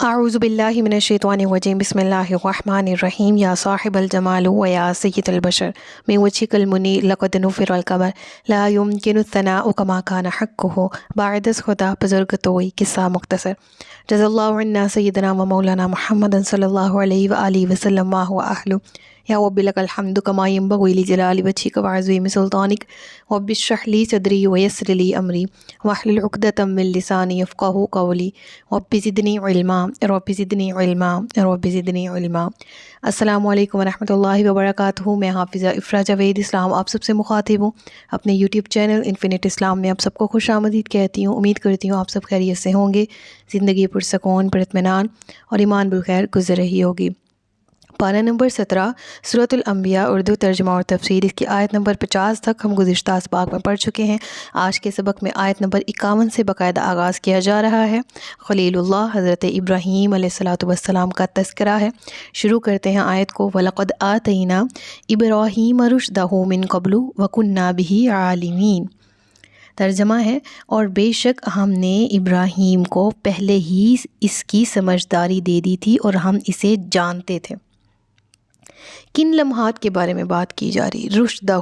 اعوذ باللہ من الشیطان الرجیم بسم اللہ الرحمن الرحیم یا صاحب الجمال و یا سید البشر من وجهك المنیر لقد نفر القمر لا يمكن الثناء كما كان حقه بعد از خدا بزرگ توئی قصہ مختصر جزا اللہ عنا سیدنا و مولانا محمد صلی اللہ علیہ وآلہ وسلم ما هو اہلہ یا رب لک الحمد کما ینبغی لجلال وجهک وعظیم سلطانک رب اشرح لی صدری ویسر لی امری واحلل عقدۃ من لسانی یفقہوا قولی رب زدنی علما رب زدنی علما رب زدنی علما۔ السلام علیکم ورحمۃ اللہ وبرکاتہ۔ میں حافظہ افرا جاوید اسلام آپ سب سے مخاطب ہوں۔ اپنے یوٹیوب چینل انفینٹ اسلام میں آپ سب کو خوش آمدید کہتی ہوں۔ امید کرتی ہوں آپ سب خیریت سے ہوں گے، زندگی پرسکون، پر اطمینان اور ایمان بالخیر گزر رہی ہوگی۔ پارہ نمبر 17 سورۃ الانبیاء اردو ترجمہ اور تفسیر، اس کی آیت نمبر 50 تک ہم گزشتہ اسباق میں پڑھ چکے ہیں۔ آج کے سبق میں آیت نمبر 51 سے باقاعدہ آغاز کیا جا رہا ہے۔ خلیل اللہ حضرت ابراہیم علیہ الصلوۃ والسلام کا تذکرہ ہے۔ شروع کرتے ہیں آیت کو۔ وَلَقَدْ آتَيْنَا إِبْرَاهِيمَ رُشْدَهُ مِن قَبْلُ وَكُنَّا بِهِ عَالِمِينَ۔ ترجمہ ہے، اور بے شک ہم نے ابراہیم کو پہلے ہی اس کی سمجھداری دے دی تھی اور ہم اسے جانتے تھے۔ کن لمحات کے بارے میں بات کی جا رہی؟ رشدہ،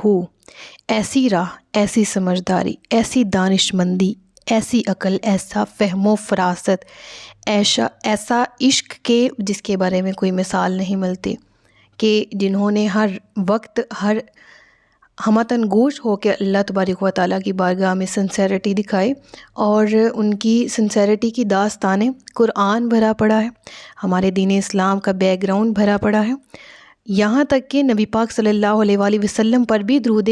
ایسی راہ، ایسی سمجھداری، ایسی دانش مندی، ایسی عقل، ایسا فہم و فراست، ایسا عشق کے جس کے بارے میں کوئی مثال نہیں ملتی، کہ جنہوں نے ہر وقت ہر ہمتن گوش ہو کے اللہ تبارک و تعالیٰ کی بارگاہ میں سنسیریٹی دکھائی، اور ان کی سنسیریٹی کی داستانیں قرآن بھرا پڑا ہے، ہمارے دین اسلام کا بیک گراؤنڈ بھرا پڑا ہے۔ یہاں تک کہ نبی پاک صلی اللہ علیہ وآلہ وسلم پر بھی درود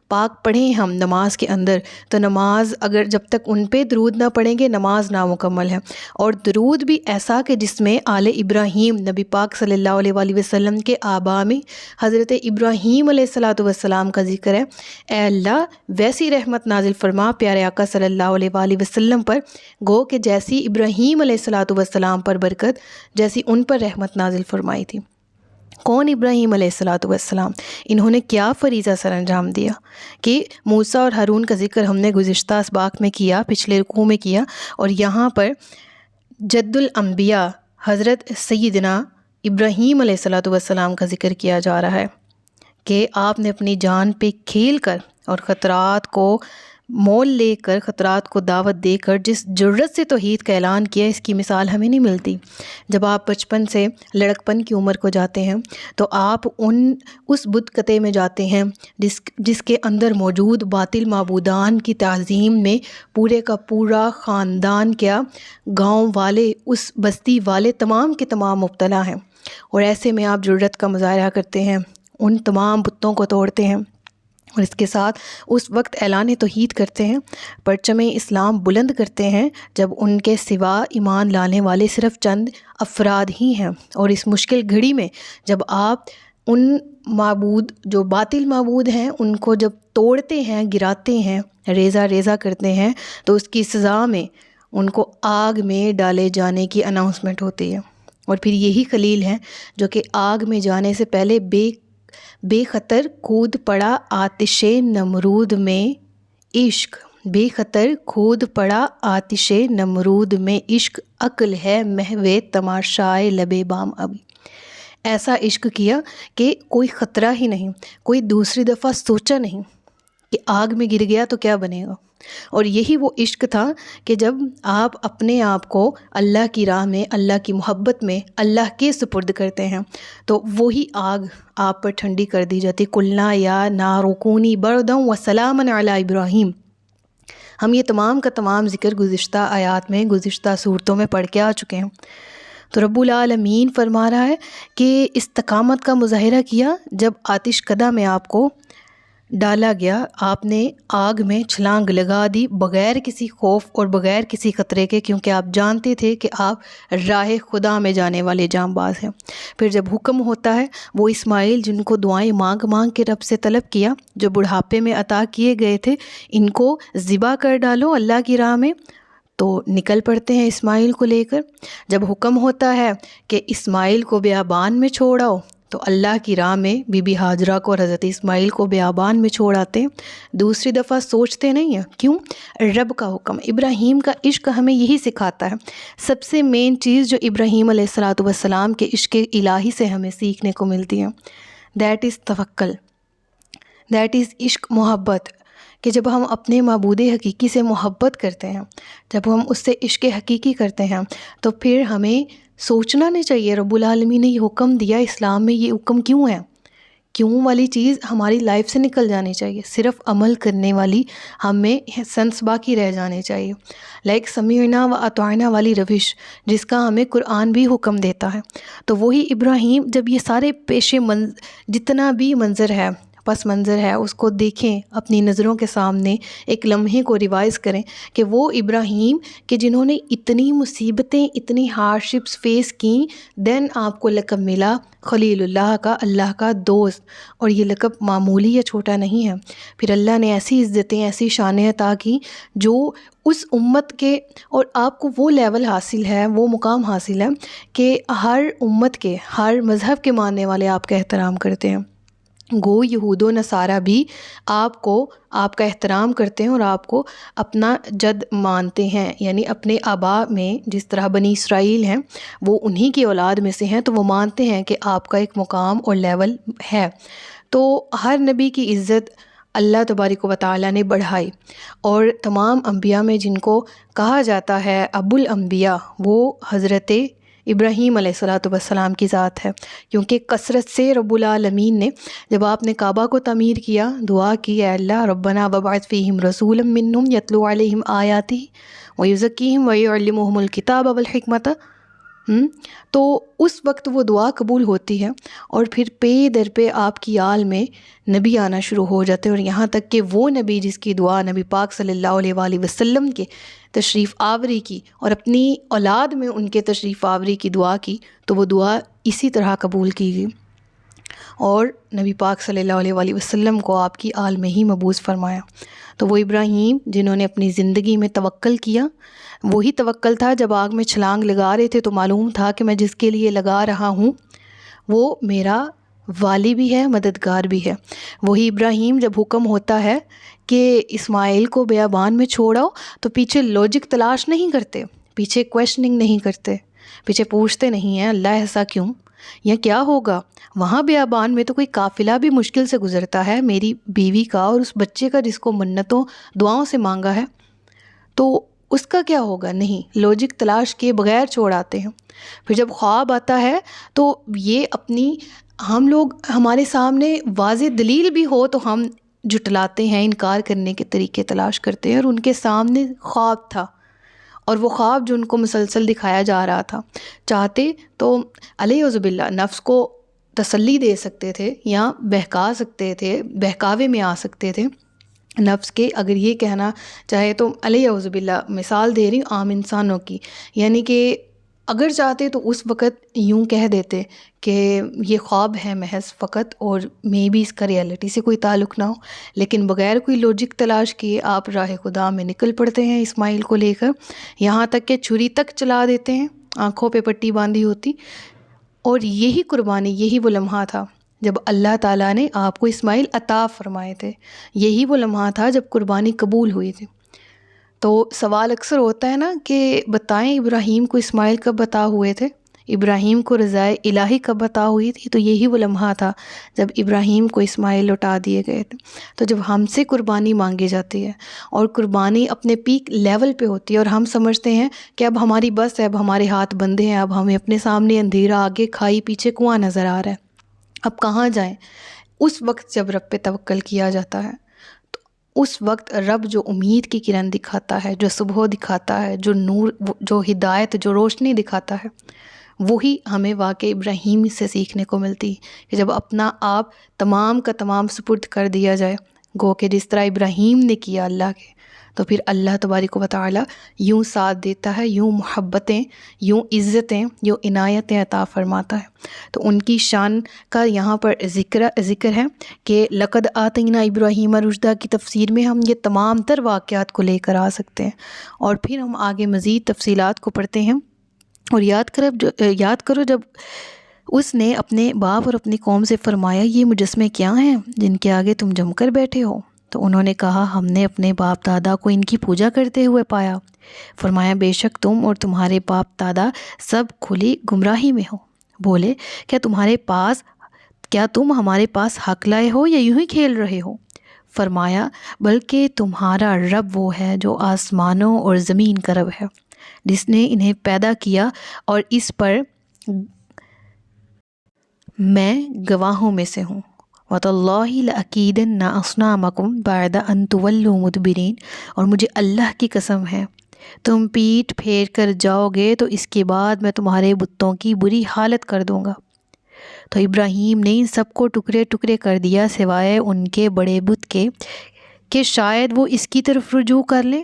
پاک پڑھیں ہم نماز کے اندر، تو نماز اگر جب تک ان پہ درود نہ پڑھیں گے نماز نامکمل ہے۔ اور درود بھی ایسا کہ جس میں آل ابراہیم، نبی پاک صلی اللہ علیہ وآلہ وسلم کے آبا میں حضرت ابراہیم علیہ الصلوۃ والسلام کا ذکر ہے۔ اے اللہ ویسی رحمت نازل فرما پیارے آقا صلی اللہ علیہ وآلہ وسلم پر، گو کہ جیسی ابراہیم علیہ الصلوۃ والسلام پر برکت، جیسی ان پر رحمت نازل فرمائی تھی۔ کون ابراہیم علیہ الصلوۃ والسلام؟ انہوں نے کیا فریضہ سر انجام دیا کہ موسیٰ اور ہارون کا ذکر ہم نے گزشتہ اسباق میں کیا، پچھلے رکوع میں کیا، اور یہاں پر جد الانبیاء حضرت سیدنا ابراہیم علیہ الصلوۃ والسلام کا ذکر کیا جا رہا ہے کہ آپ نے اپنی جان پہ کھیل کر اور خطرات کو مول لے کر، خطرات کو دعوت دے کر جس جرأت سے توحید کا اعلان کیا، اس کی مثال ہمیں نہیں ملتی۔ جب آپ بچپن سے لڑکپن کی عمر کو جاتے ہیں تو آپ اس بت کتے میں جاتے ہیں جس کے اندر موجود باطل معبودان کی تعظیم میں پورے کا پورا خاندان، کیا گاؤں والے، اس بستی والے تمام کے تمام مبتلا ہیں، اور ایسے میں آپ جرأت کا مظاہرہ کرتے ہیں، ان تمام بتوں کو توڑتے ہیں، اور اس کے ساتھ اس وقت اعلان توحید کرتے ہیں، پرچم اسلام بلند کرتے ہیں جب ان کے سوا ایمان لانے والے صرف چند افراد ہی ہیں۔ اور اس مشکل گھڑی میں جب آپ ان معبود جو باطل معبود ہیں ان کو جب توڑتے ہیں، گراتے ہیں، ریزہ ریزہ کرتے ہیں، تو اس کی سزا میں ان کو آگ میں ڈالے جانے کی اناؤنسمنٹ ہوتی ہے۔ اور پھر یہی خلیل ہیں جو کہ آگ میں جانے سے پہلے بے خطر کود پڑا آتش نمرود میں عشق، بے خطر کود پڑا آتش نمرود میں عشق، عقل ہے محو تماشائے لب بام ابھی۔ ایسا عشق کیا کہ کوئی خطرہ ہی نہیں، کوئی دوسری دفعہ سوچا نہیں کہ آگ میں گر گیا تو کیا بنے گا۔ اور یہی وہ عشق تھا کہ جب آپ اپنے آپ کو اللہ کی راہ میں، اللہ کی محبت میں اللہ کے سپرد کرتے ہیں تو وہی آگ آپ پر ٹھنڈی کر دی جاتی۔ قُلْنَا يَا نَارُ كُونِي بَرْدًا وَسَلَامًا عَلَىٰ إِبْرَاهِيمَ۔ ہم یہ تمام کا تمام ذکر گزشتہ آیات میں، گزشتہ صورتوں میں پڑھ کے آ چکے ہیں۔ تو رب العالمین فرما رہا ہے کہ استقامت کا مظاہرہ کیا جب آتش کدہ میں آپ کو ڈالا گیا، آپ نے آگ میں چھلانگ لگا دی بغیر کسی خوف اور بغیر کسی خطرے کے، کیونکہ آپ جانتے تھے کہ آپ راہ خدا میں جانے والے جانباز ہیں۔ پھر جب حکم ہوتا ہے، وہ اسماعیل جن کو دعائیں مانگ مانگ کے رب سے طلب کیا، جو بڑھاپے میں عطا کیے گئے تھے، ان کو ذبح کر ڈالو اللہ کی راہ میں، تو نکل پڑتے ہیں اسماعیل کو لے کر۔ جب حکم ہوتا ہے کہ اسماعیل کو بیابان میں چھوڑ آؤ، تو اللہ کی راہ میں بی بی ہاجرہ کو اور حضرت اسماعیل کو بیابان میں چھوڑ آتے ہیں، دوسری دفعہ سوچتے نہیں ہیں، کیوں؟ رب کا حکم، ابراہیم کا عشق ہمیں یہی سکھاتا ہے۔ سب سے مین چیز جو ابراہیم علیہ السلام کے عشق الہی سے ہمیں سیکھنے کو ملتی ہے، دیٹ از توکل، دیٹ از عشق، محبت، کہ جب ہم اپنے معبود حقیقی سے محبت کرتے ہیں، جب ہم اس سے عشق حقیقی کرتے ہیں، تو پھر ہمیں سوچنا نہیں چاہیے رب العالمین نے یہ حکم دیا، اسلام میں یہ حکم کیوں ہے، کیوں والی چیز ہماری لائف سے نکل جانی چاہیے، صرف عمل کرنے والی ہمیں سنس باقی رہ جانے چاہیے، لائک سمیعنا و اطعنا والی روش جس کا ہمیں قرآن بھی حکم دیتا ہے۔ تو وہی ابراہیم جب یہ سارے جتنا بھی منظر ہے، پس منظر ہے، اس کو دیکھیں، اپنی نظروں کے سامنے ایک لمحے کو ریوائز کریں کہ وہ ابراہیم کہ جنہوں نے اتنی مصیبتیں، اتنی ہارڈشپس فیس کیں، دین آپ کو لقب ملا خلیل اللہ کا، اللہ کا دوست، اور یہ لقب معمولی یا چھوٹا نہیں ہے۔ پھر اللہ نے ایسی عزتیں، ایسی شانیں عطا کی جو اس امت کے، اور آپ کو وہ لیول حاصل ہے، وہ مقام حاصل ہے کہ ہر امت کے، ہر مذہب کے ماننے والے آپ کا احترام کرتے ہیں، گو یہود و نصارہ بھی آپ کو، آپ کا احترام کرتے ہیں اور آپ کو اپنا جد مانتے ہیں، یعنی اپنے آبا میں جس طرح بنی اسرائیل ہیں وہ انہی کی اولاد میں سے ہیں، تو وہ مانتے ہیں کہ آپ کا ایک مقام اور لیول ہے۔ تو ہر نبی کی عزت اللہ تبارک و تعالیٰ نے بڑھائی، اور تمام انبیاء میں جن کو کہا جاتا ہے ابو الانبیاء، وہ حضرت ابراہیم علیہ السلام کی ذات ہے، کیونکہ کثرت سے رب العالمین نے جب آپ نے کعبہ کو تعمیر کیا، دعا کی، اے اللہ ربنا وبعث فیہم رسولا منہم یتلو علیہم آیاتہ ویزکیہم ویعلمہم الکتاب والحکمۃ، تو اس وقت وہ دعا قبول ہوتی ہے، اور پھر پے در پہ آپ کی آل میں نبی آنا شروع ہو جاتے ہیں، اور یہاں تک کہ وہ نبی جس کی دعا نبی پاک صلی اللہ علیہ وآلہ وسلم کے تشریف آوری کی اور اپنی اولاد میں ان کے تشریف آوری کی دعا کی، تو وہ دعا اسی طرح قبول کی گئی، اور نبی پاک صلی اللہ علیہ وآلہ وسلم کو آپ کی آل میں ہی مبعوث فرمایا۔ تو وہ ابراہیم جنہوں نے اپنی زندگی میں توکل کیا، وہی توکل تھا جب آگ میں چھلانگ لگا رہے تھے تو معلوم تھا کہ میں جس کے لیے لگا رہا ہوں وہ میرا والی بھی ہے، مددگار بھی ہے۔ وہی ابراہیم جب حکم ہوتا ہے کہ اسماعیل کو بیابان میں چھوڑاؤ، تو پیچھے لاجک تلاش نہیں کرتے، پیچھے کویشچننگ نہیں کرتے، پیچھے پوچھتے نہیں ہیں اللہ ایسا کیوں یا کیا ہوگا، وہاں بیابان میں تو کوئی قافلہ بھی مشکل سے گزرتا ہے، میری بیوی کا اور اس بچے کا جس کو منتوں دعاؤں سے مانگا ہے، تو اس کا کیا ہوگا، نہیں، لاجک تلاش کیے بغیر چھوڑ آتے ہیں۔ پھر جب خواب آتا ہے تو یہ اپنی، ہم لوگ ہمارے سامنے واضح دلیل بھی ہو تو ہم جھٹلاتے ہیں، انکار کرنے کے طریقے تلاش کرتے ہیں، اور ان کے سامنے خواب تھا، اور وہ خواب جو ان کو مسلسل دکھایا جا رہا تھا، چاہتے تو علیہ باللہ نفس کو تسلی دے سکتے تھے یا بہکا سکتے تھے، بہکاوے میں آ سکتے تھے نفس کے، اگر یہ کہنا چاہے تو علیہ باللہ مثال دے رہی ہوں عام انسانوں کی، یعنی کہ اگر چاہتے تو اس وقت یوں کہہ دیتے کہ یہ خواب ہے محض فقط، اور میں بھی اس کا ریالٹی سے کوئی تعلق نہ ہو، لیکن بغیر کوئی لاجک تلاش کیے آپ راہ خدا میں نکل پڑتے ہیں اسماعیل کو لے کر، یہاں تک کہ چھری تک چلا دیتے ہیں، آنکھوں پہ پٹی باندھی ہوتی، اور یہی قربانی، یہی وہ لمحہ تھا جب اللہ تعالیٰ نے آپ کو اسماعیل عطا فرمائے تھے، یہی وہ لمحہ تھا جب قربانی قبول ہوئی تھی۔ تو سوال اکثر ہوتا ہے نا کہ بتائیں ابراہیم کو اسماعیل کب عطا ہوئے تھے، ابراہیم کو رضائے الہی کب عطا ہوئی تھی، تو یہی وہ لمحہ تھا جب ابراہیم کو اسماعیل لوٹا دیے گئے تھے۔ تو جب ہم سے قربانی مانگی جاتی ہے اور قربانی اپنے پیک لیول پہ ہوتی ہے، اور ہم سمجھتے ہیں کہ اب ہماری بس ہے، اب ہمارے ہاتھ بندھے ہیں، اب ہمیں اپنے سامنے اندھیرا، آگے کھائی، پیچھے کنواں نظر آ رہا ہے، اب کہاں جائیں، اس وقت جب رب پہ توکل کیا جاتا ہے، اس وقت رب جو امید کی کرن دکھاتا ہے، جو صبح دکھاتا ہے، جو نور، جو ہدایت، جو روشنی دکھاتا ہے، وہی ہمیں واقع ابراہیم سے سیکھنے کو ملتی کہ جب اپنا آپ تمام کا تمام سپرد کر دیا جائے، گو کہ جس طرح ابراہیم نے کیا اللہ کے، تو پھر اللہ تبارک و تعالی یوں ساتھ دیتا ہے، یوں محبتیں، یوں عزتیں، یوں عنایتیں عطا فرماتا ہے۔ تو ان کی شان کا یہاں پر ذکر ہے کہ لقد آتینا ابراہیم رشدہ کی تفسیر میں ہم یہ تمام تر واقعات کو لے کر آ سکتے ہیں، اور پھر ہم آگے مزید تفصیلات کو پڑھتے ہیں، اور یاد کرو جب اس نے اپنے باپ اور اپنی قوم سے فرمایا یہ مجسمے کیا ہیں جن کے آگے تم جم کر بیٹھے ہو؟ تو انہوں نے کہا ہم نے اپنے باپ دادا کو ان کی پوجا کرتے ہوئے پایا۔ فرمایا بے شک تم اور تمہارے باپ دادا سب کھلی گمراہی میں ہو۔ بولے کیا تم ہمارے پاس حق لائے ہو یا یوں ہی کھیل رہے ہو؟ فرمایا بلکہ تمہارا رب وہ ہے جو آسمانوں اور زمین کا رب ہے، جس نے انہیں پیدا کیا، اور اس پر میں گواہوں میں سے ہوں۔ وَتَاللَّهِ لَأَكِيدَنَّ أَصْنَامَكُمْ بَعْدَ أَن تُوَلُّوا مُدْبِرِينَ، اور مجھے اللہ کی قسم ہے تم پیٹھ پھیر کر جاؤ گے تو اس کے بعد میں تمہارے بتوں کی بری حالت کر دوں گا۔ تو ابراہیم نے ان سب کو ٹکڑے ٹکڑے کر دیا سوائے ان کے بڑے بت کے کہ شاید وہ اس کی طرف رجوع کر لیں۔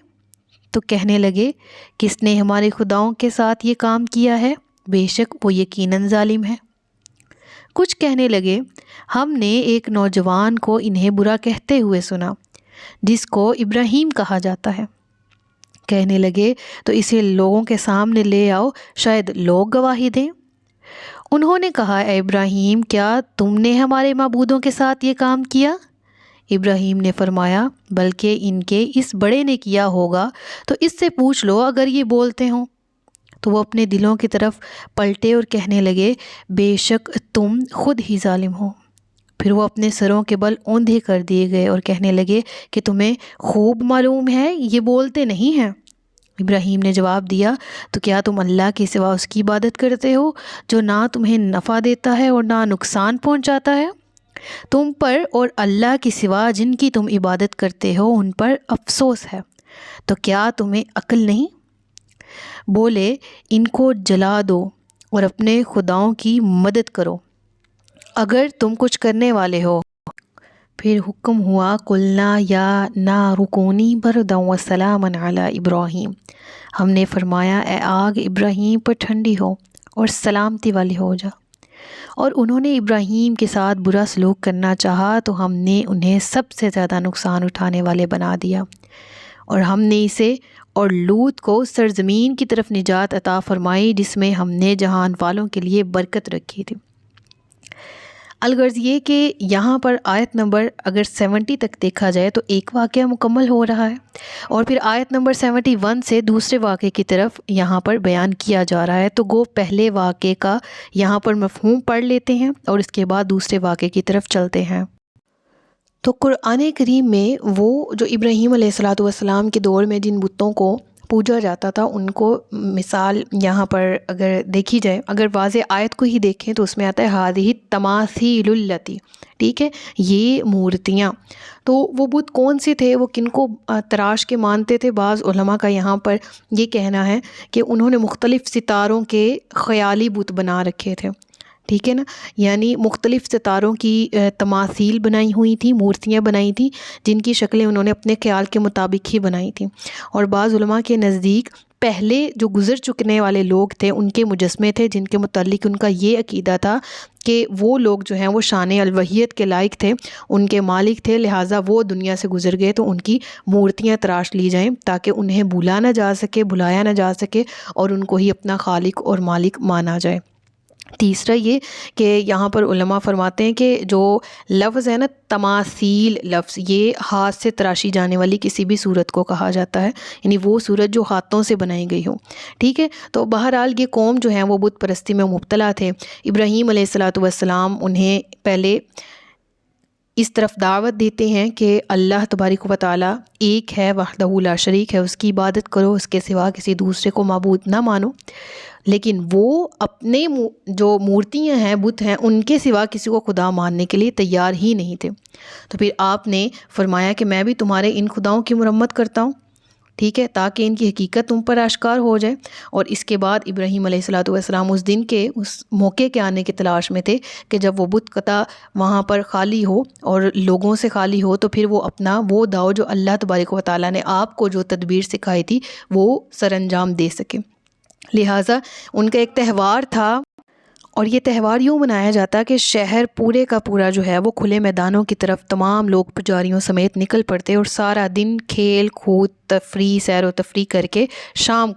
تو کہنے لگے کس نے ہمارے خداؤں کے ساتھ یہ کام کیا ہے؟ بے شک وہ یقیناً ظالم ہے۔ کچھ کہنے لگے ہم نے ایک نوجوان کو انہیں برا کہتے ہوئے سنا جس کو ابراہیم کہا جاتا ہے۔ کہنے لگے تو اسے لوگوں کے سامنے لے آؤ، شاید لوگ گواہی دیں۔ انہوں نے کہا اے ابراہیم کیا تم نے ہمارے معبودوں کے ساتھ یہ کام کیا؟ ابراہیم نے فرمایا بلکہ ان کے اس بڑے نے کیا ہوگا، تو اس سے پوچھ لو اگر یہ بولتے ہوں۔ تو وہ اپنے دلوں کی طرف پلٹے اور کہنے لگے بے شک تم خود ہی ظالم ہو۔ پھر وہ اپنے سروں کے بل اوندھے کر دیے گئے اور کہنے لگے کہ تمہیں خوب معلوم ہے یہ بولتے نہیں ہیں۔ ابراہیم نے جواب دیا تو کیا تم اللہ کے سوا اس کی عبادت کرتے ہو جو نہ تمہیں نفع دیتا ہے اور نہ نقصان پہنچاتا ہے؟ تم پر اور اللہ کے سوا جن کی تم عبادت کرتے ہو ان پر افسوس ہے۔ تو کیا تمہیں عقل نہیں؟ بولے ان کو جلا دو اور اپنے خداؤں کی مدد کرو اگر تم کچھ کرنے والے ہو۔ پھر حکم ہوا قلنا یا نار کونی بردا وسلاما علی ابراہیم، ہم نے فرمایا اے آگ ابراہیم پر ٹھنڈی ہو اور سلامتی والی ہو جا۔ اور انہوں نے ابراہیم کے ساتھ برا سلوک کرنا چاہا تو ہم نے انہیں سب سے زیادہ نقصان اٹھانے والے بنا دیا، اور ہم نے اسے اور لوط کو سرزمین کی طرف نجات عطا فرمائی جس میں ہم نے جہان والوں کے لیے برکت رکھی تھی۔ الغرض یہ کہ یہاں پر آیت نمبر اگر 70 تک دیکھا جائے تو ایک واقعہ مکمل ہو رہا ہے، اور پھر آیت نمبر 71 سے دوسرے واقعے کی طرف یہاں پر بیان کیا جا رہا ہے۔ تو گو پہلے واقعے کا یہاں پر مفہوم پڑھ لیتے ہیں اور اس کے بعد دوسرے واقعے کی طرف چلتے ہیں۔ تو قرآن کریم میں وہ جو ابراہیم علیہ السلام کے دور میں جن بتوں کو پوجا جاتا تھا ان کو مثال یہاں پر اگر دیکھی جائے، اگر واضح آیت کو ہی دیکھیں تو اس میں آتا ہے ہادہ التماثیل اللاتی، ٹھیک ہے، یہ مورتیاں۔ تو وہ بت کون سے تھے، وہ کن کو تراش کے مانتے تھے؟ بعض علماء کا یہاں پر یہ کہنا ہے کہ انہوں نے مختلف ستاروں کے خیالی بت بنا رکھے تھے، ٹھیک ہے نا، یعنی مختلف ستاروں کی تماثیل بنائی ہوئی تھیں، مورتیاں بنائی تھیں جن کی شکلیں انہوں نے اپنے خیال کے مطابق ہی بنائی تھیں۔ اور بعض علماء کے نزدیک پہلے جو گزر چکنے والے لوگ تھے ان کے مجسمے تھے جن کے متعلق ان کا یہ عقیدہ تھا کہ وہ لوگ جو ہیں وہ شان الوہیت کے لائق تھے، ان کے مالک تھے، لہٰذا وہ دنیا سے گزر گئے تو ان کی مورتیاں تراش لی جائیں تاکہ انہیں بھولا نہ جا سکے، بھلایا نہ جا سکے اور ان کو ہی اپنا خالق اور مالک مانا جائے۔ تیسرا یہ کہ یہاں پر علماء فرماتے ہیں کہ جو لفظ ہے نا تماثیل لفظ، یہ ہاتھ سے تراشی جانے والی کسی بھی صورت کو کہا جاتا ہے، یعنی وہ صورت جو ہاتھوں سے بنائی گئی ہو، ٹھیک ہے۔ تو بہرحال یہ قوم جو ہے وہ بت پرستی میں مبتلا تھے۔ ابراہیم علیہ السلام انہیں پہلے اس طرف دعوت دیتے ہیں کہ اللہ تبارک و تعالیٰ ایک ہے، وحدہ لا شریک ہے، اس کی عبادت کرو، اس کے سوا کسی دوسرے کو معبود نہ مانو، لیکن وہ اپنے جو مورتیاں ہیں، بت ہیں، ان کے سوا کسی کو خدا ماننے کے لیے تیار ہی نہیں تھے۔ تو پھر آپ نے فرمایا کہ میں بھی تمہارے ان خداؤں کی مرمت کرتا ہوں، ٹھیک ہے، تاکہ ان کی حقیقت تم پر آشکار ہو جائے۔ اور اس کے بعد ابراہیم علیہ السلام اس دن کے اس موقع کے آنے کی تلاش میں تھے کہ جب وہ بت قطع وہاں پر خالی ہو اور لوگوں سے خالی ہو تو پھر وہ اپنا وہ داؤ جو اللہ تبارک و تعالیٰ نے آپ کو جو تدبیر سکھائی تھی وہ سر انجام دے سکے۔ لہٰذا ان کا ایک تہوار تھا اور یہ تہوار یوں منایا جاتا ہے کہ شہر پورے کا پورا جو ہے وہ کھلے میدانوں کی طرف تمام لوگ پجاریوں سمیت نکل پڑتے اور سارا دن کھیل کود تفریح سیر و تفریح کر کے شام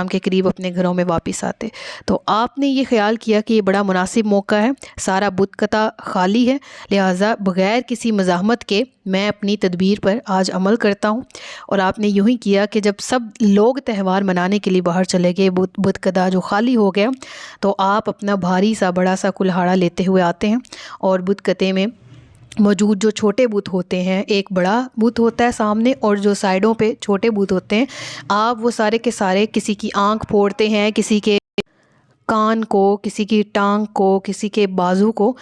کے قریب اپنے گھروں میں واپس آتے۔ تو آپ نے یہ خیال کیا کہ یہ بڑا مناسب موقع ہے، سارا بت کتا خالی ہے، لہٰذا بغیر کسی مزاحمت کے میں اپنی تدبیر پر آج عمل کرتا ہوں۔ اور آپ نے یوں ہی کیا کہ جب سب لوگ تہوار منانے کے لیے باہر چلے گئے، بت کتا جو خالی ہو گیا، تو آپ اپنا بھاری سا بڑا سا کلہاڑا لیتے ہوئے آتے ہیں اور بت کتے میں موجود جو چھوٹے بت ہوتے ہیں، ایک بڑا بت ہوتا ہے سامنے اور جو سائڈوں پہ چھوٹے بت ہوتے ہیں، آپ وہ سارے کے سارے کسی کی آنکھ پھوڑتے ہیں، کسی کے کان کو، کسی کی ٹانگ کو، کسی کے بازو کو،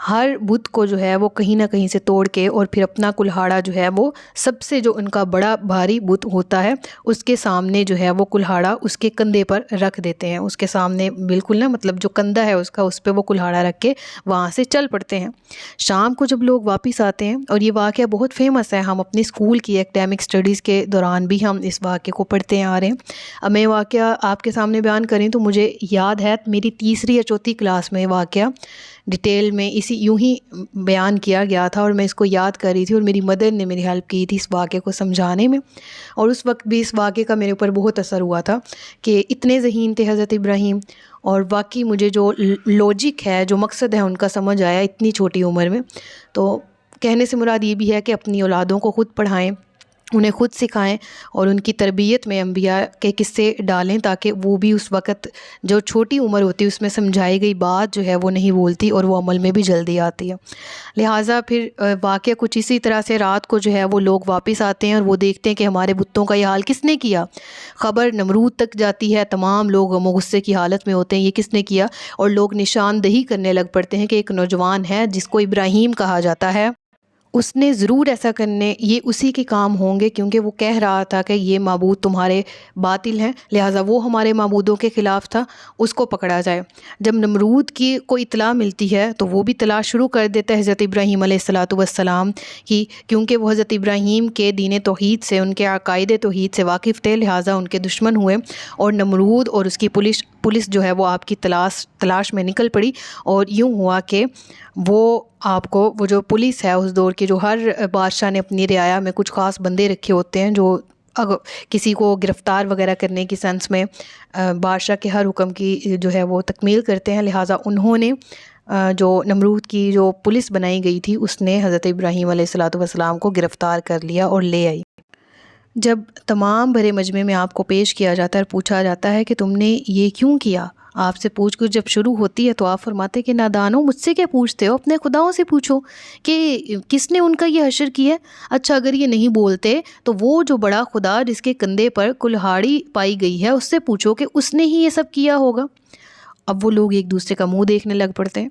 ہر بت کو جو ہے وہ کہیں نہ کہیں سے توڑ کے اور پھر اپنا کلہاڑا جو ہے وہ سب سے جو ان کا بڑا بھاری بت ہوتا ہے اس کے سامنے جو ہے وہ کلہاڑا اس کے کندھے پر رکھ دیتے ہیں، اس کے سامنے بالکل نا، مطلب جو کندھا ہے اس کا، اس پہ وہ کلہاڑا رکھ کے وہاں سے چل پڑتے ہیں۔ شام کو جب لوگ واپس آتے ہیں، اور یہ واقعہ بہت فیمس ہے، ہم اپنی اسکول کی ایکڈیمک اسٹڈیز کے دوران بھی ہم اس واقعے کو پڑھتے آ رہے ہیں۔ اب میں واقعہ آپ کے سامنے بیان کریں تو مجھے یاد ہے میری تیسری یا چوتھی کلاس میں واقعہ ڈیٹیل میں یوں ہی بیان کیا گیا تھا، اور میں اس کو یاد کر رہی تھی اور میری مدر نے میری ہیلپ کی تھی اس واقعے کو سمجھانے میں، اور اس وقت بھی اس واقعے کا میرے اوپر بہت اثر ہوا تھا کہ اتنے ذہین تھے حضرت ابراہیم، اور واقعی مجھے جو لوجک ہے، جو مقصد ہے ان کا سمجھ آیا اتنی چھوٹی عمر میں۔ تو کہنے سے مراد یہ بھی ہے کہ اپنی اولادوں کو خود پڑھائیں، انہیں خود سکھائیں، اور ان کی تربیت میں انبیاء کے قصے ڈالیں تاکہ وہ بھی اس وقت جو چھوٹی عمر ہوتی ہے اس میں سمجھائی گئی بات جو ہے وہ نہیں بولتی اور وہ عمل میں بھی جلدی آتی ہے۔ لہٰذا پھر واقعہ کچھ اسی طرح سے رات کو جو ہے وہ لوگ واپس آتے ہیں اور وہ دیکھتے ہیں کہ ہمارے بتوں کا یہ حال کس نے کیا۔ خبر نمرود تک جاتی ہے، تمام لوگ غم و غصے کی حالت میں ہوتے ہیں، یہ کس نے کیا، اور لوگ نشاندہی کرنے لگ پڑتے ہیں کہ ایک نوجوان ہے جس کو ابراہیم کہا جاتا ہے، اس نے ضرور ایسا کرنے، یہ اسی کے کام ہوں گے، کیونکہ وہ کہہ رہا تھا کہ یہ معبود تمہارے باطل ہیں، لہٰذا وہ ہمارے معبودوں کے خلاف تھا، اس کو پکڑا جائے۔ جب نمرود کی کوئی اطلاع ملتی ہے تو وہ بھی تلاش شروع کر دیتا ہے حضرت ابراہیم علیہ السلام کی، کیونکہ وہ حضرت ابراہیم کے دین توحید سے، ان کے عقائد توحید سے واقف تھے، لہٰذا ان کے دشمن ہوئے، اور نمرود اور اس کی پولیس جو ہے وہ آپ کی تلاش میں نکل پڑی، اور یوں ہوا کہ وہ جو پولیس ہے اس دور کی، جو ہر بادشاہ نے اپنی رعایا میں کچھ خاص بندے رکھے ہوتے ہیں جو کسی کو گرفتار وغیرہ کرنے کی سینس میں بادشاہ کے ہر حکم کی جو ہے وہ تکمیل کرتے ہیں، لہٰذا انہوں نے جو نمرود کی جو پولیس بنائی گئی تھی اس نے حضرت ابراہیم علیہ السلام کو گرفتار کر لیا اور لے آئی۔ جب تمام بھرے مجمع میں آپ کو پیش کیا جاتا ہے اور پوچھا جاتا ہے کہ تم نے یہ کیوں کیا، آپ سے پوچھ گچھ جب شروع ہوتی ہے تو آپ فرماتے کہ نادانو، مجھ سے کیا پوچھتے ہو، اپنے خداؤں سے پوچھو کہ کس نے ان کا یہ حشر کیا ہے۔ اچھا، اگر یہ نہیں بولتے تو وہ جو بڑا خدا جس کے کندھے پر کلہاڑی پائی گئی ہے اس سے پوچھو کہ اس نے ہی یہ سب کیا ہوگا۔ اب وہ لوگ ایک دوسرے کا منہ دیکھنے لگ پڑتے ہیں،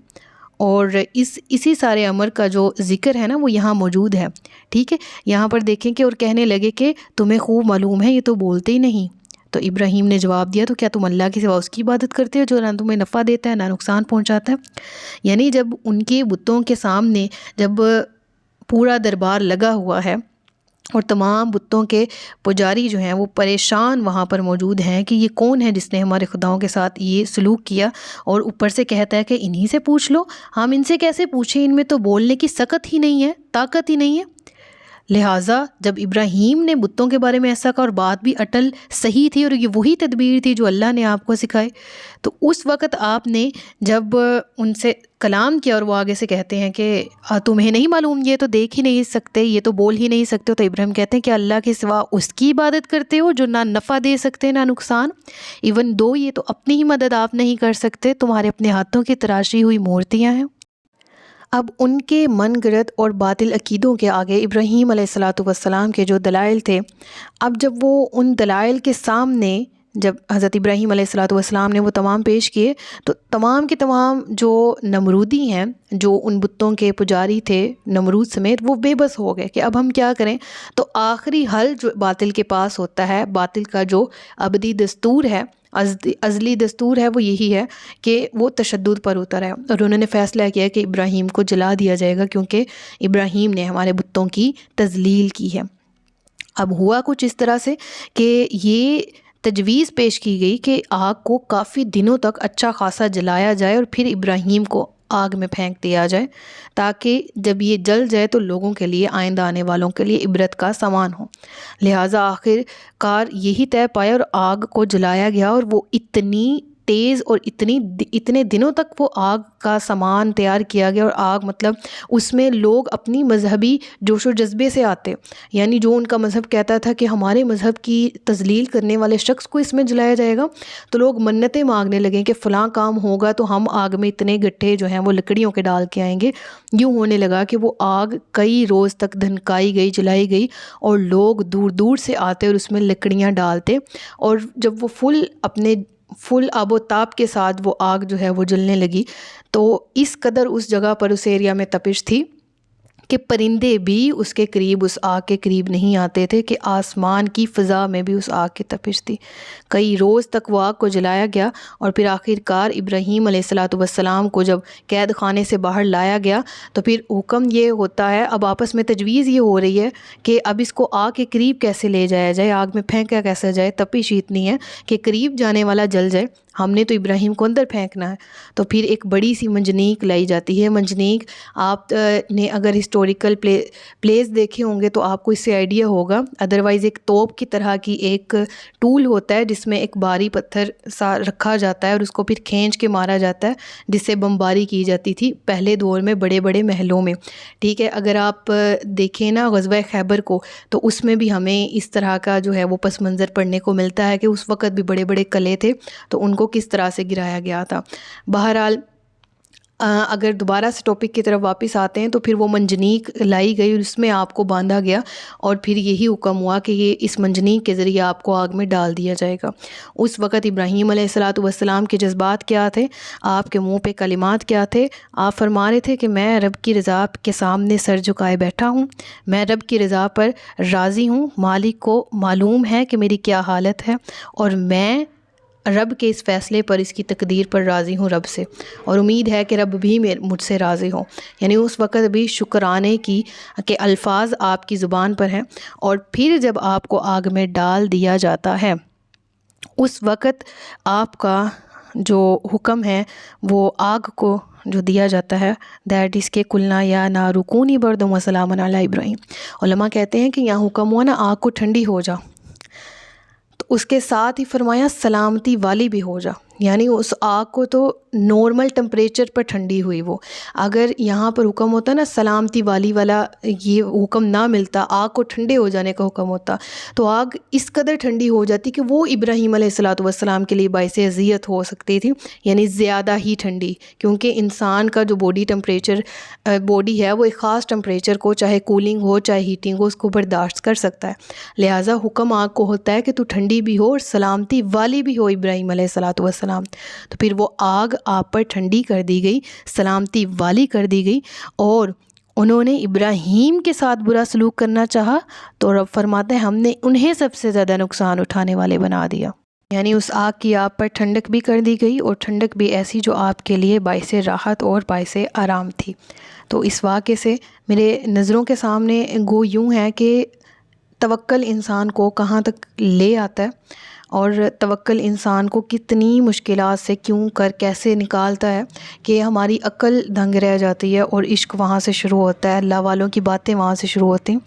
اور اسی سارے امر کا جو ذکر ہے نا وہ یہاں موجود ہے، ٹھیک ہے۔ یہاں پر دیکھیں کہ اور کہنے لگے کہ تمہیں خوب معلوم ہے یہ تو بولتے ہی نہیں۔ تو ابراہیم نے جواب دیا، تو کیا تم اللہ کے سوا اس کی عبادت کرتے ہو جو نہ تمہیں نفع دیتا ہے نہ نقصان پہنچاتا ہے؟ یعنی جب ان کے بتوں کے سامنے جب پورا دربار لگا ہوا ہے اور تمام بتوں کے پجاری جو ہیں وہ پریشان وہاں پر موجود ہیں کہ یہ کون ہے جس نے ہمارے خداؤں کے ساتھ یہ سلوک کیا، اور اوپر سے کہتا ہے کہ انہی سے پوچھ لو، ہم ان سے کیسے پوچھیں، ان میں تو بولنے کی سکت ہی نہیں ہے، طاقت ہی نہیں ہے۔ لہٰذا جب ابراہیم نے بتوں کے بارے میں ایسا کہا اور بات بھی اٹل صحیح تھی اور یہ وہی تدبیر تھی جو اللہ نے آپ کو سکھائی، تو اس وقت آپ نے جب ان سے کلام کیا اور وہ آگے سے کہتے ہیں کہ تمہیں نہیں معلوم، یہ تو دیکھ ہی نہیں سکتے، یہ تو بول ہی نہیں سکتے، تو ابراہیم کہتے ہیں کہ اللہ کے سوا اس کی عبادت کرتے ہو جو نہ نفع دے سکتے نہ نقصان، ایون دو یہ تو اپنی ہی مدد آپ نہیں کر سکتے، تمہارے اپنے ہاتھوں کی تراشی ہوئی مورتیاں ہیں۔ اب ان کے من گڑت اور باطل عقیدوں کے آگے ابراہیم علیہ السلام کے جو دلائل تھے، اب جب وہ ان دلائل کے سامنے جب حضرت ابراہیم علیہ السلام نے وہ تمام پیش کیے، تو تمام کے تمام جو نمرودی ہیں، جو ان بتوں کے پجاری تھے نمرود سمیت، وہ بے بس ہو گئے کہ اب ہم کیا کریں۔ تو آخری حل جو باطل کے پاس ہوتا ہے، باطل کا جو ابدی دستور ہے، ازلی دستور ہے، وہ یہی ہے کہ وہ تشدد پر اتر ہے، اور انہوں نے فیصلہ کیا کہ ابراہیم کو جلا دیا جائے گا کیونکہ ابراہیم نے ہمارے بتوں کی تذلیل کی ہے۔ اب ہوا کچھ اس طرح سے کہ یہ تجویز پیش کی گئی کہ آگ کو کافی دنوں تک اچھا خاصا جلایا جائے اور پھر ابراہیم کو آگ میں پھینک دیا جائے، تاکہ جب یہ جل جائے تو لوگوں کے لیے، آئندہ آنے والوں کے لیے عبرت کا سامان ہو۔ لہٰذا آخر کار یہی طے پایا اور آگ کو جلایا گیا، اور وہ اتنی تیز اور اتنے دنوں تک وہ آگ کا سامان تیار کیا گیا، اور آگ مطلب اس میں لوگ اپنی مذہبی جوش و جذبے سے آتے، یعنی جو ان کا مذہب کہتا تھا کہ ہمارے مذہب کی تذلیل کرنے والے شخص کو اس میں جلایا جائے گا، تو لوگ منتیں مانگنے لگیں کہ فلاں کام ہوگا تو ہم آگ میں اتنے گٹھے جو ہیں وہ لکڑیوں کے ڈال کے آئیں گے۔ یوں ہونے لگا کہ وہ آگ کئی روز تک دھنکائی گئی، جلائی گئی، اور لوگ دور دور سے آتے اور اس میں لکڑیاں ڈالتے، اور جب وہ فل آب و تاب کے ساتھ وہ آگ جو ہے وہ جلنے لگی، تو اس قدر اس جگہ پر، اس ایریا میں تپش تھی کہ پرندے بھی اس کے قریب، اس آگ کے قریب نہیں آتے تھے، کہ آسمان کی فضا میں بھی اس آگ کی تپش تھی۔ کئی روز تک وہ آگ کو جلایا گیا، اور پھر آخر کار ابراہیم علیہ السلام کو جب قید خانے سے باہر لایا گیا تو پھر حکم یہ ہوتا ہے، اب آپس میں تجویز یہ ہو رہی ہے کہ اب اس کو آگ کے قریب کیسے لے جایا جائے، آگ میں پھینکا کیسے جائے، تپش اتنی ہے کہ قریب جانے والا جل جائے، ہم نے تو ابراہیم کو اندر پھینکنا ہے۔ تو پھر ایک بڑی سی منجنیق لائی جاتی ہے۔ منجنیق آپ نے اگر ہسٹوریکل پلیس دیکھے ہوں گے تو آپ کو اس سے آئیڈیا ہوگا، ادروائز ایک توپ کی طرح کی ایک ٹول ہوتا ہے جس میں ایک بھاری پتھر سا رکھا جاتا ہے اور اس کو پھر کھینچ کے مارا جاتا ہے، جس سے بمباری کی جاتی تھی پہلے دور میں بڑے بڑے محلوں میں، ٹھیک ہے۔ اگر آپ دیکھیں نا غزوہ خیبر کو، تو اس میں بھی ہمیں اس طرح کا جو ہے وہ پس منظر پڑھنے کو ملتا ہے کہ اس وقت بھی بڑے بڑے قلعے تھے تو ان کو کس طرح سے گرایا گیا تھا۔ بہرحال اگر دوبارہ سے ٹاپک کی طرف واپس آتے ہیں تو پھر وہ منجنیق لائی گئی اور اس میں آپ کو باندھا گیا، اور پھر یہی حکم ہوا کہ یہ اس منجنیق کے ذریعے آپ کو آگ میں ڈال دیا جائے گا۔ اس وقت ابراہیم علیہ السلام کے جذبات کیا تھے، آپ کے منہ پہ کلمات کیا تھے؟ آپ فرما رہے تھے کہ میں رب کی رضا کے سامنے سر جھکائے بیٹھا ہوں، میں رب کی رضا پر راضی ہوں، مالک کو معلوم ہے کہ میری کیا حالت ہے، اور میں رب کے اس فیصلے پر، اس کی تقدیر پر راضی ہوں رب سے، اور امید ہے کہ رب بھی مجھ سے راضی ہوں۔ یعنی اس وقت بھی شکرانے کے الفاظ آپ کی زبان پر ہیں، اور پھر جب آپ کو آگ میں ڈال دیا جاتا ہے اس وقت آپ کا جو حکم ہے وہ آگ کو جو دیا جاتا ہے، دیٹ اس کے کلنا یا نارو کونی بردم و سلام علی ابراہیم۔ علماء کہتے ہیں کہ یہاں حکم ہوا نا آگ کو ٹھنڈی ہو جا، تو اس کے ساتھ ہی فرمایا سلامتی والی بھی ہو جا، یعنی اس آگ کو تو نارمل ٹمپریچر پر ٹھنڈی ہوئی وہ، اگر یہاں پر حکم ہوتا نا سلامتی والی والا، یہ حکم نہ ملتا، آگ کو ٹھنڈے ہو جانے کا حکم ہوتا، تو آگ اس قدر ٹھنڈی ہو جاتی کہ وہ ابراہیم علیہ السلام کے لیے باعث اذیت ہو سکتی تھی، یعنی زیادہ ہی ٹھنڈی، کیونکہ انسان کا جو باڈی ہے وہ ایک خاص ٹمپریچر کو، چاہے کولنگ ہو چاہے ہیٹنگ ہو، اس کو برداشت کر سکتا ہے۔ لہٰذا حکم آگ کو ہوتا ہے کہ تو ٹھنڈی بھی ہو اور سلامتی والی بھی ہو ابراہیم علیہ السلام، تو پھر وہ آگ آپ پر ٹھنڈی کر دی گئی، سلامتی والی کر دی گئی، اور انہوں نے ابراہیم کے ساتھ برا سلوک کرنا چاہا تو رب فرماتے ہیں ہم نے انہیں سب سے زیادہ نقصان اٹھانے والے بنا دیا۔ یعنی اس آگ کی آپ پر ٹھنڈک بھی کر دی گئی، اور ٹھنڈک بھی ایسی جو آپ کے لیے باعث راحت اور باعث آرام تھی۔ تو اس واقعے سے میرے نظروں کے سامنے گو یوں ہے کہ توکل انسان کو کہاں تک لے آتا ہے، اور توکل انسان کو کتنی مشکلات سے کیسے نکالتا ہے، کہ ہماری عقل دنگ رہ جاتی ہے اور عشق وہاں سے شروع ہوتا ہے، اللہ والوں کی باتیں وہاں سے شروع ہوتی ہیں۔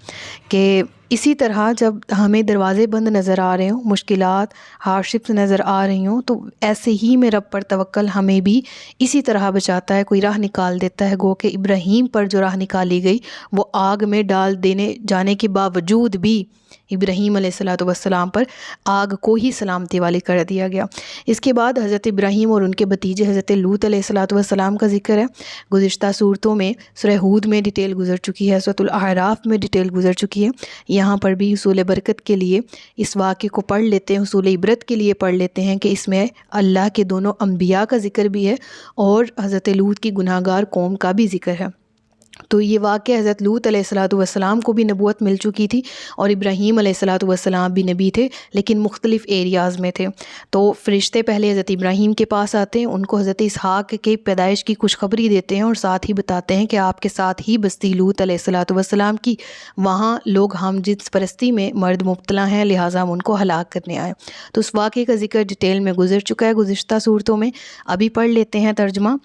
کہ اسی طرح جب ہمیں دروازے بند نظر آ رہے ہوں، مشکلات ہارڈشپس نظر آ رہی ہوں، تو ایسے ہی میں رب پر توکل ہمیں بھی اسی طرح بچاتا ہے، کوئی راہ نکال دیتا ہے۔ گو کہ ابراہیم پر جو راہ نکالی گئی وہ آگ میں ڈال دینے جانے کے باوجود بھی ابراہیم علیہ السلام پر آگ کو ہی سلامتی والی کر دیا گیا۔ اس کے بعد حضرت ابراہیم اور ان کے بھتیجے حضرت لوط علیہ السلام کا ذکر ہے۔ گزشتہ صورتوں میں سورہ ہود میں ڈیٹیل گزر چکی ہے، سورۃ الاعراف میں ڈیٹیل گزر چکی ہے، یہاں پر بھی حصول برکت کے لیے اس واقعے کو پڑھ لیتے ہیں، حصول عبرت کے لیے پڑھ لیتے ہیں کہ اس میں اللہ کے دونوں انبیاء کا ذکر بھی ہے اور حضرت لوط کی گناہ گار قوم کا بھی ذکر ہے۔ تو یہ واقعہ حضرت لوط علیہ السلام کو بھی نبوت مل چکی تھی، اور ابراہیم علیہ السلام بھی نبی تھے، لیکن مختلف ایریاز میں تھے۔ تو فرشتے پہلے حضرت ابراہیم کے پاس آتے ہیں، ان کو حضرت اسحاق کے پیدائش کی خوشخبری دیتے ہیں، اور ساتھ ہی بتاتے ہیں کہ آپ کے ساتھ ہی بستی لوط علیہ السلام کی، وہاں لوگ ہم جنس پرستی میں مرد مبتلا ہیں، لہٰذا ہم ان کو ہلاک کرنے آئے۔ تو اس واقعے کا ذکر ڈیٹیل میں گزر چکا ہے گزشتہ صورتوں میں، ابھی پڑھ لیتے ہیں ترجمہ۔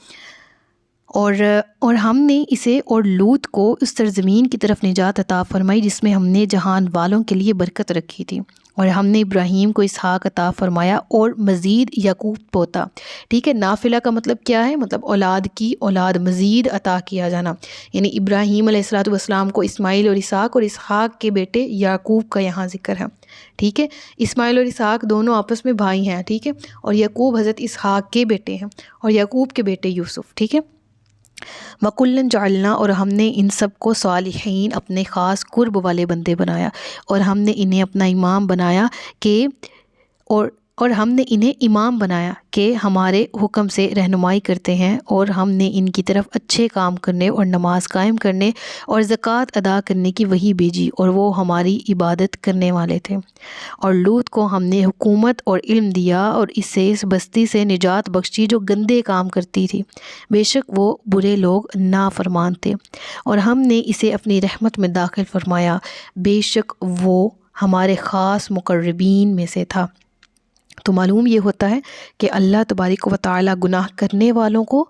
اور ہم نے اسے اور لوط کو اس سرزمین کی طرف نجات عطا فرمائی جس میں ہم نے جہان والوں کے لیے برکت رکھی تھی، اور ہم نے ابراہیم کو اسحاق عطا فرمایا اور مزید یعقوب پوتا۔ ٹھیک ہے، نافلہ کا مطلب کیا ہے؟ مطلب اولاد کی اولاد مزید عطا کیا جانا، یعنی ابراہیم علیہ السلام کو اسماعیل اور اسحاق کے بیٹے یعقوب کا یہاں ذکر ہے۔ ٹھیک ہے، اسماعیل اور اسحاق دونوں آپس میں بھائی ہیں، ٹھیک ہے، اور یعقوب حضرت اسحاق کے بیٹے ہیں، اور یعقوب کے بیٹے یوسف۔ ٹھیک ہے، وَكُلًّا جَعَلْنَا، اور ہم نے ان سب کو صالحین اپنے خاص قرب والے بندے بنایا، اور ہم نے انہیں اپنا امام بنایا کہ اور ہم نے انہیں امام بنایا کہ ہمارے حکم سے رہنمائی کرتے ہیں، اور ہم نے ان کی طرف اچھے کام کرنے اور نماز قائم کرنے اور زکوٰۃ ادا کرنے کی وحی بھیجی، اور وہ ہماری عبادت کرنے والے تھے۔ اور لوط کو ہم نے حکومت اور علم دیا، اور اسے اس بستی سے نجات بخشی جو گندے کام کرتی تھی، بے شک وہ برے لوگ نافرمان تھے، اور ہم نے اسے اپنی رحمت میں داخل فرمایا، بے شک وہ ہمارے خاص مقربین میں سے تھا۔ تو معلوم یہ ہوتا ہے کہ اللہ تبارک و تعالی گناہ کرنے والوں کو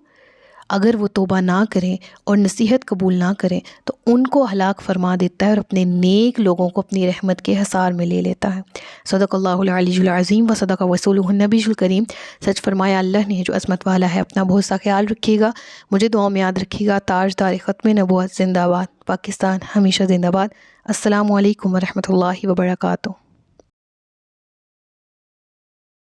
اگر وہ توبہ نہ کریں اور نصیحت قبول نہ کریں تو ان کو ہلاک فرما دیتا ہے، اور اپنے نیک لوگوں کو اپنی رحمت کے حصار میں لے لیتا ہے۔ صدق اللہ العلی العظیم و صدق رسولہ النبی الکریم۔ سچ فرمایا اللہ نے جو عظمت والا ہے۔ اپنا بہت سا خیال رکھیے گا، مجھے دعاؤں میں یاد رکھیے گا۔ تاجدار ختم نبوت زندہ باد، پاکستان ہمیشہ زندہ باد۔ السلام علیکم ورحمۃ اللہ وبرکاتہ۔